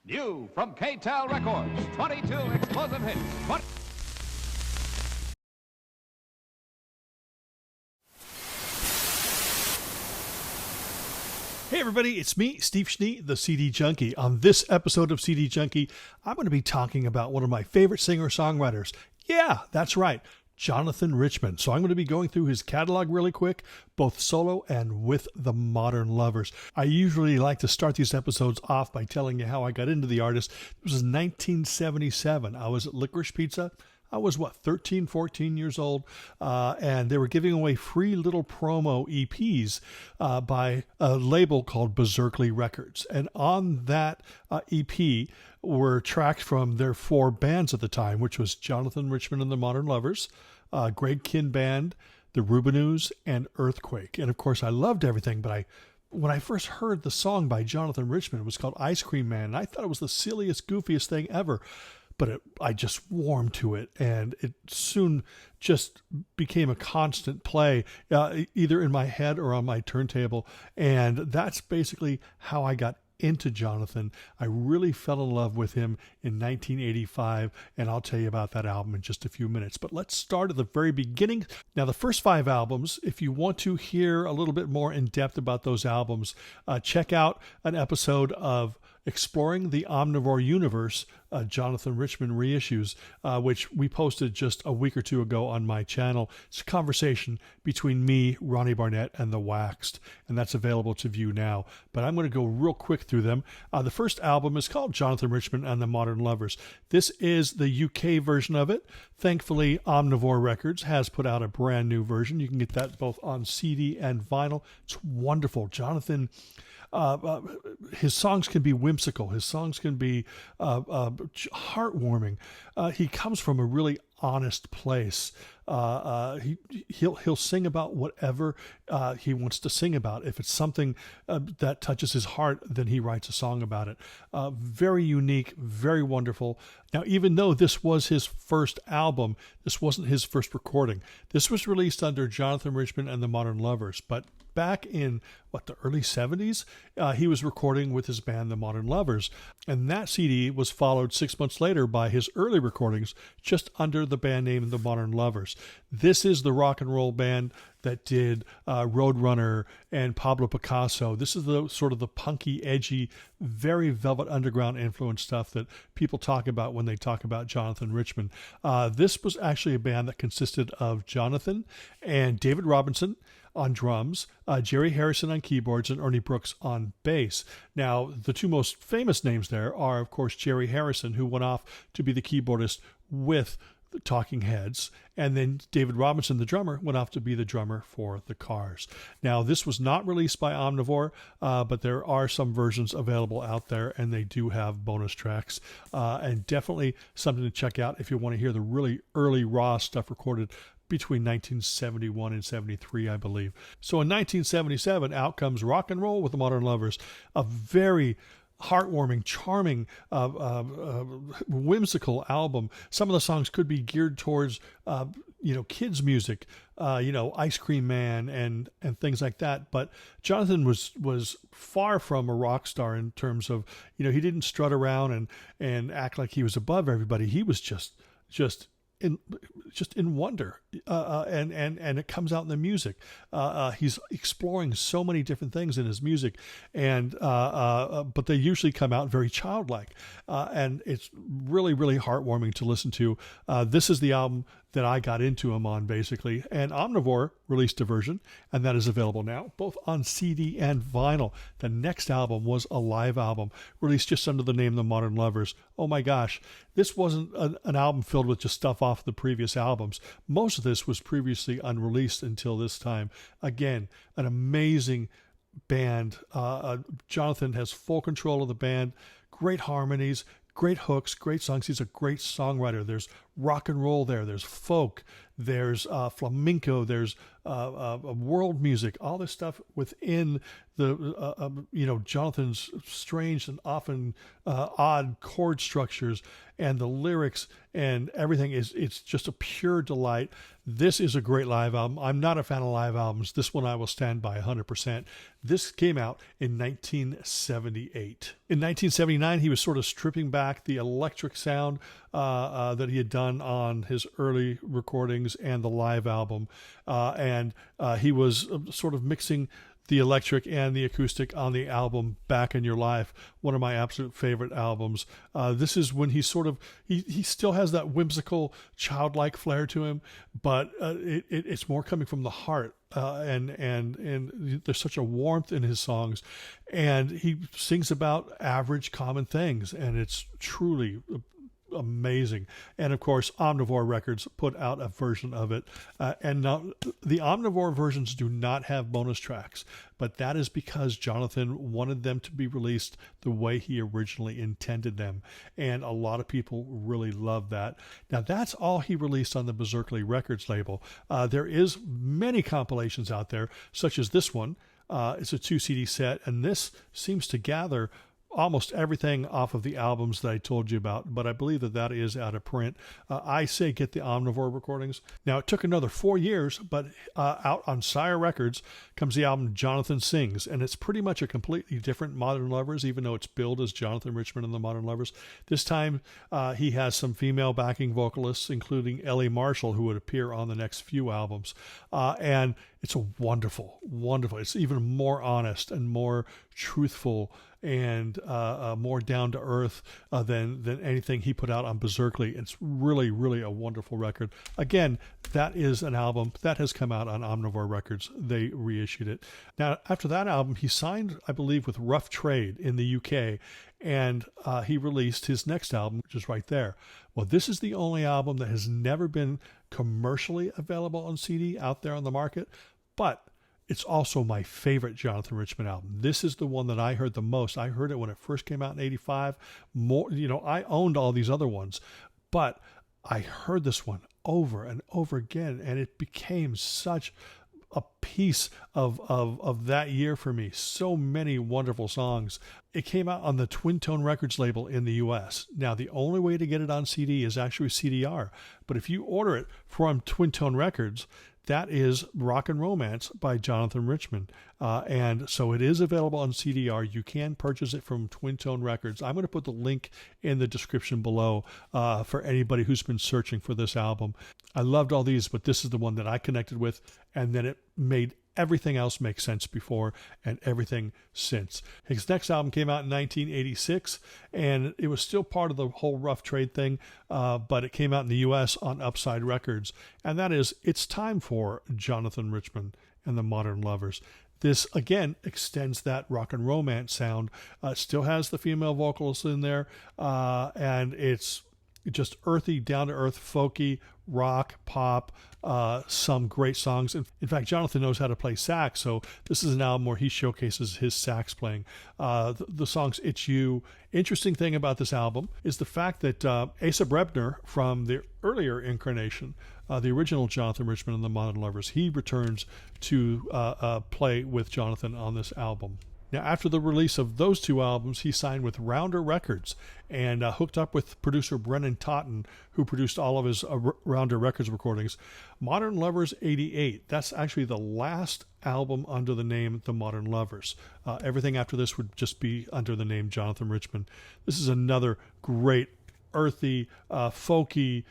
New from K-Tel Records, 22 explosive hits. Hey everybody, it's me, Steve Schnee, the CD Junkie. On this episode of CD Junkie, I'm going to be talking about one of my favorite singer-songwriters. Yeah, that's right, Jonathan Richman. So I'm going to be going through his catalog really quick, both solo and with the Modern Lovers. I usually like to start these episodes off by telling you how I got into the artist. It was 1977. I was at Licorice Pizza. I was, 13, 14 years old, and they were giving away free little promo EPs by a label called Berserkly Records. And on that EP were tracks from their four bands at the time, which was Jonathan Richman and the Modern Lovers, Greg Kihn Band, the Rubinoos, and Earthquake. And of course, I loved everything, but when I first heard the song by Jonathan Richman, it was called Ice Cream Man, and I thought it was the silliest, goofiest thing ever. But I just warmed to it, and it soon just became a constant play, either in my head or on my turntable. And that's basically how I got into Jonathan. I really fell in love with him in 1985, and I'll tell you about that album in just a few minutes. But let's start at the very beginning. Now, the first 5 albums, if you want to hear a little bit more in depth about those albums, check out an episode of Exploring the Omnivore Universe, Jonathan Richman reissues, which we posted just a week or two ago on my channel. It's a conversation between me, Ronnie Barnett, and The Waxed, and that's available to view now. But I'm going to go real quick through them. The first album is called Jonathan Richman and the Modern Lovers. This is the UK version of it. Thankfully, Omnivore Records has put out a brand new version. You can get that both on CD and vinyl. It's wonderful. Jonathan... his songs can be whimsical. His songs can be heartwarming. He comes from a really honest place. He'll sing about whatever he wants to sing about. If it's something that touches his heart, then he writes a song about it. Very unique, very wonderful. Now, even though this was his first album, this wasn't his first recording. This was released under Jonathan Richman and the Modern Lovers, but back in, the early 70s, he was recording with his band, the Modern Lovers. And that CD was followed 6 months later by his early recordings, just under the band name The Modern Lovers. This is the rock and roll band that did Roadrunner and Pablo Picasso. This is the sort of the punky, edgy, very Velvet Underground influence stuff that people talk about when they talk about Jonathan Richman. This was actually a band that consisted of Jonathan and David Robinson on drums, Jerry Harrison on keyboards, and Ernie Brooks on bass. Now, the two most famous names there are, of course, Jerry Harrison, who went off to be the keyboardist with the Talking Heads, and then David Robinson, the drummer, went off to be the drummer for the Cars. Now, this was not released by Omnivore, but there are some versions available out there, and they do have bonus tracks, and definitely something to check out if you want to hear the really early raw stuff recorded between 1971 and 73, I believe. So in 1977, out comes Rock and Roll with the Modern Lovers, a very heartwarming, charming, whimsical album. Some of the songs could be geared towards, kids' music, Ice Cream Man and things like that. But Jonathan was far from a rock star in terms of, he didn't strut around and act like he was above everybody. He was just in wonder, and it comes out in the music. He's exploring so many different things in his music, and but they usually come out very childlike, and it's really, really heartwarming to listen to. This is the album that I got into him on, basically, and Omnivore released a version, and that is available now, both on CD and vinyl. The next album was a live album, released just under the name The Modern Lovers. Oh my gosh, this wasn't an album filled with just stuff off the previous albums. Most of this was previously unreleased until this time. Again, an amazing band. Jonathan has full control of the band, great harmonies, great hooks, great songs. He's a great songwriter. There's rock and roll there. There's folk. There's flamenco. There's world music. All this stuff within the Jonathan's strange and often odd chord structures, and the lyrics and everything it's just a pure delight. This is a great live album. I'm not a fan of live albums. This one I will stand by 100%. This came out in 1978. In 1979, he was sort of stripping back the electric sound that he had done on his early recordings and the live album. And he was sort of mixing the electric and the acoustic on the album Back in Your Life, one of my absolute favorite albums. This is when he sort of, he still has that whimsical, childlike flair to him, but it's more coming from the heart. And there's such a warmth in his songs, and he sings about average, common things, and it's truly amazing. And of course, Omnivore Records put out a version of it, and now the Omnivore versions do not have bonus tracks, but that is because Jonathan wanted them to be released the way he originally intended them, and a lot of people really love that. Now, that's all he released on the Berserkly Records label. There is many compilations out there, such as this one. It's a 2 CD set, and this seems to gather almost everything off of the albums that I told you about, but I believe that is out of print. I say get the Omnivore Recordings. Now, it took another 4 years, but out on Sire Records comes the album Jonathan Sings, and it's pretty much a completely different Modern Lovers, even though it's billed as Jonathan Richman and the Modern Lovers. This time, he has some female backing vocalists, including Ellie Marshall, who would appear on the next few albums. And it's a wonderful. It's even more honest and more truthful and more down to earth than anything he put out on Berserkly. It's really, really a wonderful record. Again, that is an album that has come out on Omnivore Records. They reissued it. Now, after that album, he signed, I believe, with Rough Trade in the UK, and he released his next album, which is right there. Well, this is the only album that has never been commercially available on CD out there on the market, but it's also my favorite Jonathan Richman album. This is the one that I heard the most. I heard it when it first came out in 85. I owned all these other ones, but I heard this one over and over again, and it became such a piece of that year for me. So many wonderful songs. It came out on the Twin Tone Records label in the US. Now, the only way to get it on CD is actually CDR, but if you order it from Twin Tone Records, that is Rockin' Romance by Jonathan Richman. And so it is available on CDR. You can purchase it from Twin Tone Records. I'm going to put the link in the description below for anybody who's been searching for this album. I loved all these, but this is the one that I connected with, and then it made everything else make sense before and everything since. His next album came out in 1986, and it was still part of the whole Rough Trade thing, but it came out in the U.S. on Upside Records, and that is It's Time for Jonathan Richman and the Modern Lovers. This, again, extends that rock and romance sound. It still has the female vocalists in there, and it's just earthy, down-to-earth, folky, rock, pop, some great songs. In fact, Jonathan knows how to play sax, so this is an album where he showcases his sax playing. The song's It's You. Interesting thing about this album is the fact that Asa Brebner, from the earlier incarnation, the original Jonathan Richman and the Modern Lovers, he returns to play with Jonathan on this album. Now, after the release of those two albums, he signed with Rounder Records and hooked up with producer Brennan Totten, who produced all of his Rounder Records recordings. Modern Lovers 88, that's actually the last album under the name The Modern Lovers. Everything after this would just be under the name Jonathan Richman. This is another great earthy, folky,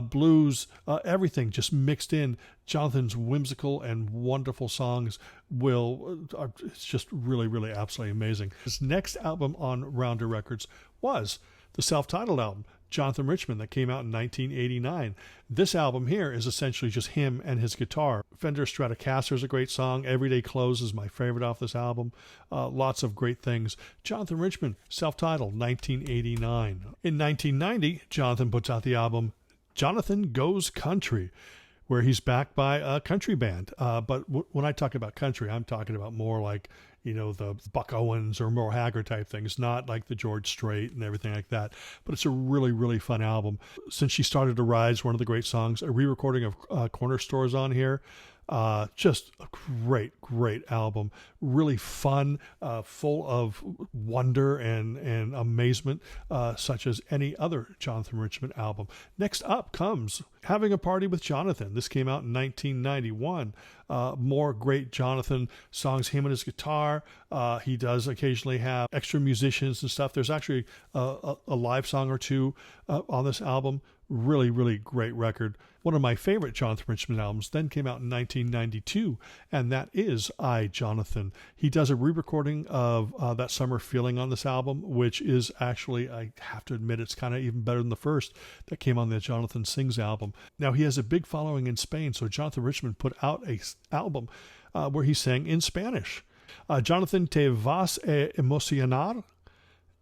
blues, everything just mixed in. Jonathan's whimsical and wonderful songs it's just really, really absolutely amazing. His next album on Rounder Records was the self-titled album, Jonathan Richman, that came out in 1989. This album here is essentially just him and his guitar. Fender Stratocaster is a great song. Everyday Clothes is my favorite off this album. Lots of great things. Jonathan Richman, self-titled, 1989. In 1990, Jonathan puts out the album Jonathan Goes Country, where he's backed by a country band. But when I talk about country, I'm talking about more like, the Buck Owens or Merle Haggard type things, not like the George Strait and everything like that. But it's a really, really fun album. Since She Started to Rise, one of the great songs, a re-recording of Corner Stores on here. Just a great album. Really fun, full of wonder and amazement, such as any other Jonathan Richman album. Next up comes Having a Party with Jonathan. This came out in 1991. More great Jonathan songs, him and his guitar. He does occasionally have extra musicians and stuff. There's actually a live song or two on this album. Really, really great record. One of my favorite Jonathan Richman albums then came out in 1992, and that is I, Jonathan. He does a re-recording of That Summer Feeling on this album, which is actually, I have to admit, it's kind of even better than the first that came on the Jonathan Sings album. Now, he has a big following in Spain, so Jonathan Richman put out an album where he sang in Spanish. Jonathan Te Vas a Emocionar,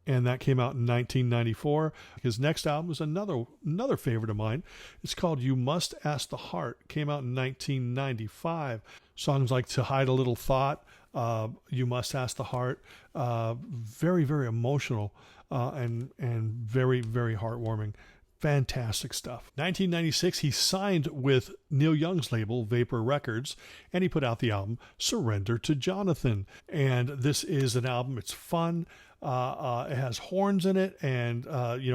and that came out in 1994. His next album is another favorite of mine. It's called You Must Ask the Heart. Came out in 1995. Songs like To Hide a Little Thought, You Must Ask the Heart, very, very emotional and very, very heartwarming. Fantastic stuff. 1996, he signed with Neil Young's label, Vapor Records, and he put out the album Surrender to Jonathan. And this is an album, it's fun. It has horns in it and,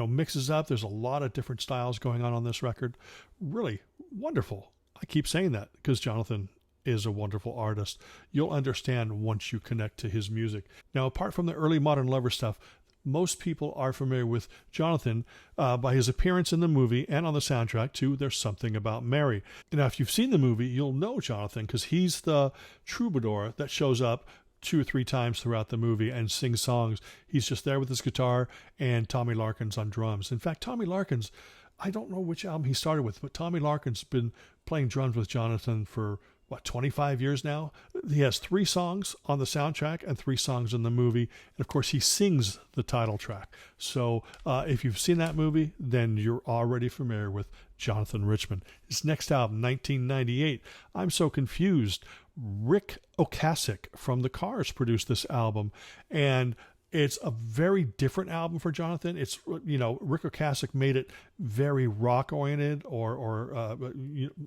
mixes up. There's a lot of different styles going on this record. Really wonderful. I keep saying that because Jonathan is a wonderful artist. You'll understand once you connect to his music. Now, apart from the early Modern Lover stuff, most people are familiar with Jonathan by his appearance in the movie and on the soundtrack to There's Something About Mary. Now, if you've seen the movie, you'll know Jonathan because he's the troubadour that shows up 2 or 3 times throughout the movie and sings songs. He's just there with his guitar and Tommy Larkins on drums. In fact, Tommy Larkins, I don't know which album he started with, but Tommy Larkins has been playing drums with Jonathan for 25 years now. He has 3 songs on the soundtrack and 3 songs in the movie. And of course, he sings the title track. So if you've seen that movie, then you're already familiar with Jonathan Richman. His next album, 1998, I'm So Confused. Rick Ocasek from The Cars produced this album, and it's a very different album for Jonathan. It's, Rick Ocasek made it very rock-oriented or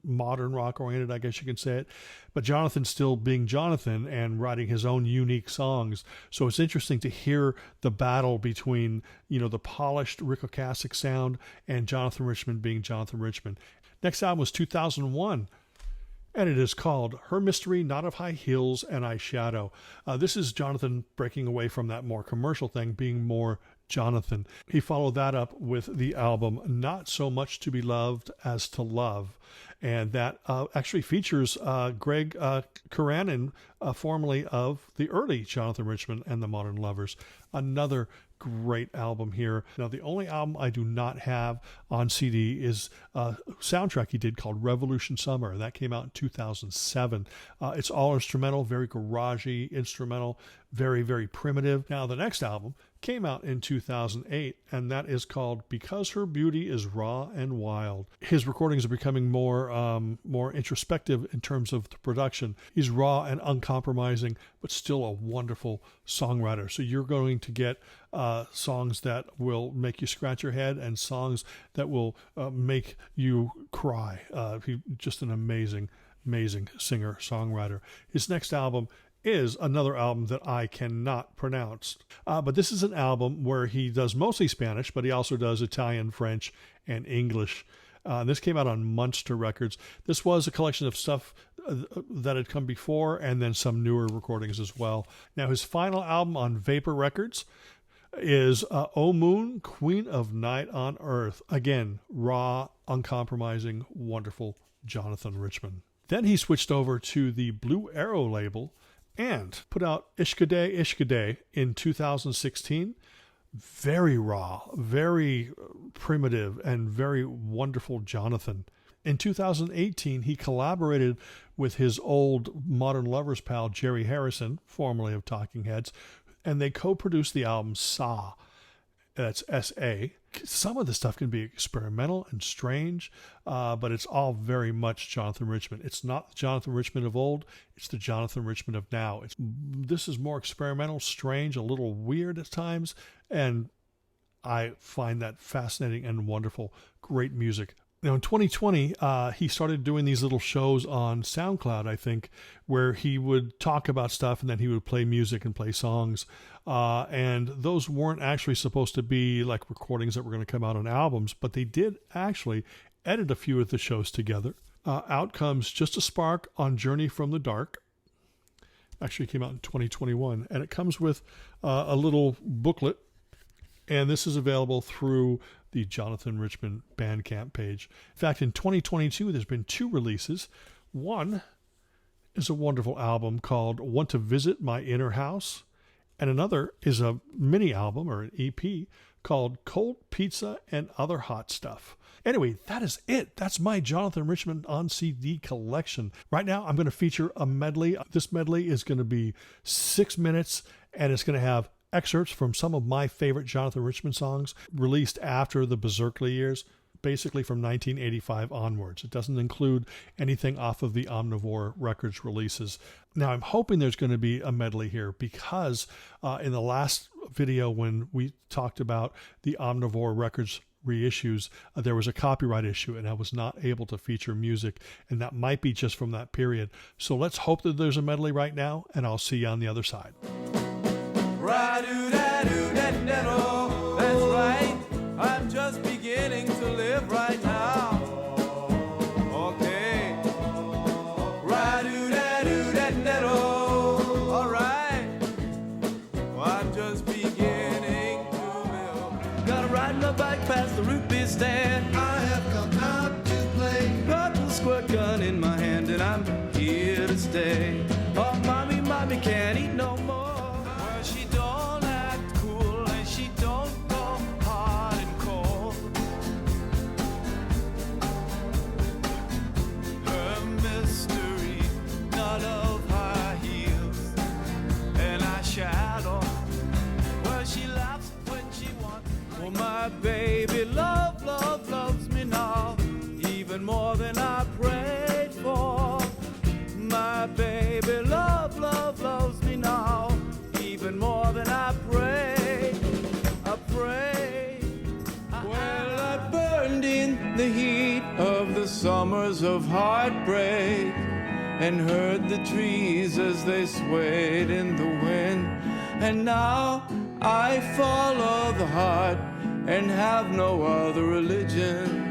modern rock-oriented, I guess you can say it. But Jonathan still being Jonathan and writing his own unique songs. So it's interesting to hear the battle between, the polished Rick Ocasek sound and Jonathan Richman being Jonathan Richman. Next album was 2001. And it is called Her Mystery, Not of High Heels and Eyeshadow. This is Jonathan breaking away from that more commercial thing, being more Jonathan. He followed that up with the album Not So Much to Be Loved as to Love. And that actually features Greg Karanin, formerly of the early Jonathan Richman and the Modern Lovers. Another great album here. Now, the only album I do not have on CD is a soundtrack he did called Revolution Summer, and that came out in 2007. It's all instrumental, very garagey instrumental, very, very primitive. Now, the next album came out in 2008, and that is called Because Her Beauty is Raw and Wild. His recordings are becoming more introspective in terms of the production. He's raw and uncompromising, but still a wonderful songwriter. So you're going to get songs that will make you scratch your head and songs that will make you cry. He's just an amazing singer-songwriter. His next album is another album that I cannot pronounce. But this is an album where he does mostly Spanish, but he also does Italian, French, and English. This came out on Munster Records. This was a collection of stuff that had come before and then some newer recordings as well. Now, his final album on Vapor Records is O Moon, Queen of Night on Earth. Again, raw, uncompromising, wonderful Jonathan Richman. Then he switched over to the Blue Arrow label and put out Ishkadeh Ishkadeh in 2016. Very raw, very primitive, and very wonderful Jonathan. In 2018, he collaborated with his old Modern Lovers pal, Jerry Harrison, formerly of Talking Heads, and they co-produced the album Saw. That's S-A. Some of the stuff can be experimental and strange, but it's all very much Jonathan Richman. It's not the Jonathan Richman of old. It's the Jonathan Richman of now. This is more experimental, strange, a little weird at times, and I find that fascinating and wonderful. Great music. Now, in 2020, he started doing these little shows on SoundCloud, I think, where he would talk about stuff and then he would play music and play songs. And those weren't actually supposed to be like recordings that were going to come out on albums, but they did actually edit a few of the shows together. Out comes Just a Spark on Journey from the Dark. Actually came out in 2021. And it comes with a little booklet. And this is available through the Jonathan Richman Bandcamp page. In fact, in 2022, there's been 2 releases. One is a wonderful album called Want to Visit My Inner House. And another is a mini album or an EP called Cold Pizza and Other Hot Stuff. Anyway, that is it. That's my Jonathan Richman on CD collection. Right now, I'm going to feature a medley. This medley is going to be 6 minutes, and it's going to have excerpts from some of my favorite Jonathan Richman songs released after the Berserkly years, basically from 1985 onwards. It doesn't include anything off of the Omnivore Records releases. Now, I'm hoping there's going to be a medley here because in the last video when we talked about the Omnivore Records reissues, there was a copyright issue and I was not able to feature music, and that might be just from that period. So let's hope that there's a medley right now, and I'll see you on the other side. Ra-do-da-do-da-da-do. That's right, I'm just beginning to live right now. Okay. Ra-do-da-do-da-da-do. All right, well, I'm just beginning to live. Gotta ride my bike past the root beer stand. I have come out to play. Purple squirt gun in my hand and I'm here to stay. Oh, mommy can't eat no more. She don't act cool and she don't go hard and cold. Her mystery, none of high heels and eyeshadow. Well, she laughs when she wants. Oh, my baby loves me now, even more than I prayed for. My baby loves me now, even more than I pray. Well, I burned in the heat of the summers of heartbreak and heard the trees as they swayed in the wind. And now I follow the heart and have no other religion.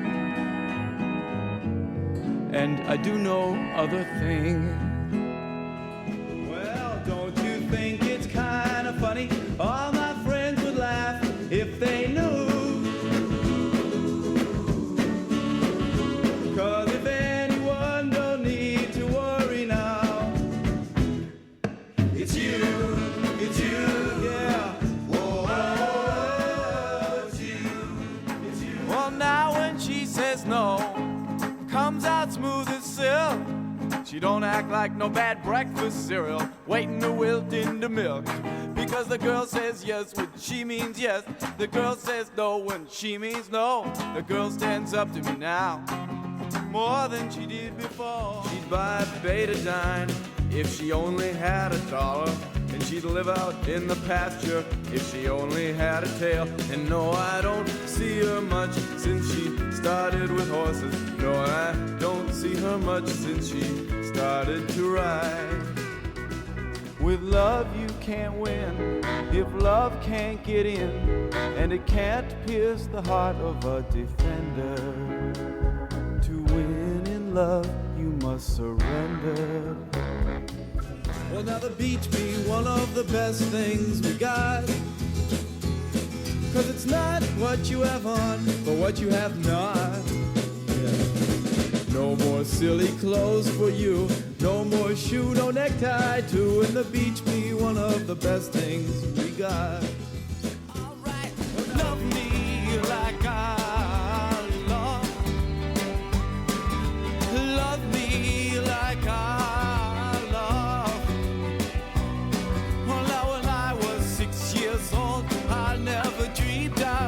And I do no other thing. Well, don't you think it's kind of funny? All my friends would laugh if they knew. 'Cause if anyone don't need to worry now, it's you, yeah. Whoa, it's you. Well, now when she says no, comes out smooth as silk. She don't act like no bad breakfast cereal waiting to wilt into milk. Because the girl says yes when she means yes. The girl says no when she means no. The girl stands up to me now more than she did before. She'd buy betadine if she only had $1. And she'd live out in the pasture if she only had a tail. And no, I don't see her much since she started with horses. No, I don't see her much since she started to ride. With love you can't win if love can't get in, and it can't pierce the heart of a defender. To win in love you must surrender. Well, now the beach be one of the best things we got. 'Cause it's not what you have on, but what you have not. Yeah. No more silly clothes for you, no more shoe, no necktie too. And the beach be one of the best things we got. All right, love me like I love. Love me like I love. Well, now when I was 6 years old, I never dreamed I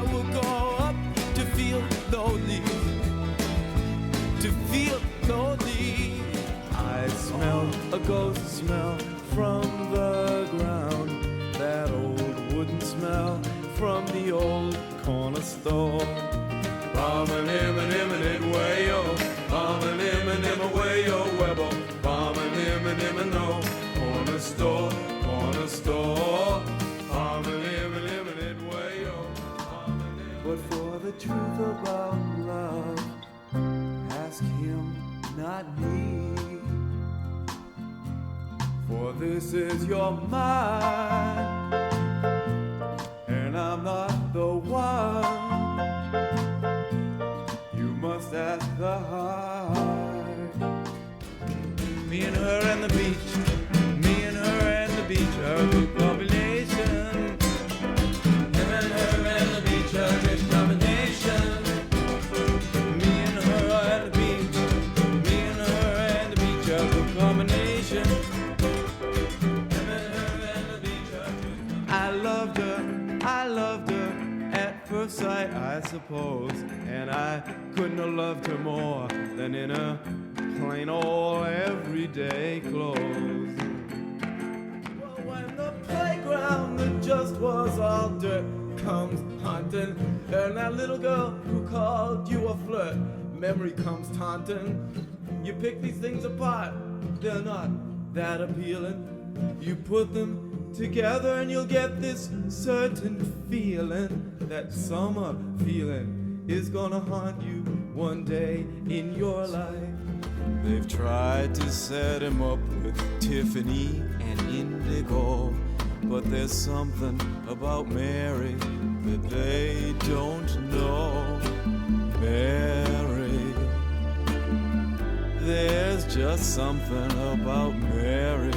store. Bombing him and way, yo. Bombing him and way, yo, webbo. Bombing him and no. Corner store. Bombing him and way, yo. But for the truth about love, ask him, not me. For this is your mind, and I'm not the one. You must ask the heart. Me and her and the beach, me and her and the beach, a good combination. Him and her and the beach, a good combination. Me and her and the beach, me and her and the beach, a good combination. I loved her at first sight, I suppose, and I couldn't have loved her more than in her plain old everyday clothes. Well, when the playground that just was all dirt comes haunting, and that little girl who called you a flirt, memory comes taunting. You pick these things apart, they're not that appealing. You put them together and you'll get this certain feeling. That summer feeling is gonna haunt you one day in your life. They've tried to set him up with Tiffany and Indigo, but there's something about Mary that they don't know. Mary, there's just something about Mary.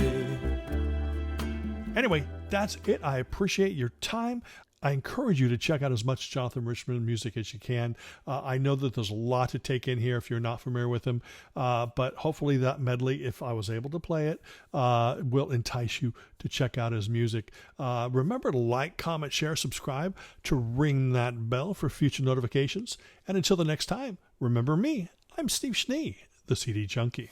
Anyway, that's it. I appreciate your time. I encourage you to check out as much Jonathan Richman music as you can. I know that there's a lot to take in here if you're not familiar with him, but hopefully that medley, if I was able to play it, will entice you to check out his music. Remember to like, comment, share, subscribe, to ring that bell for future notifications. And until the next time, remember me. I'm Steve Schnee, the CD Junkie.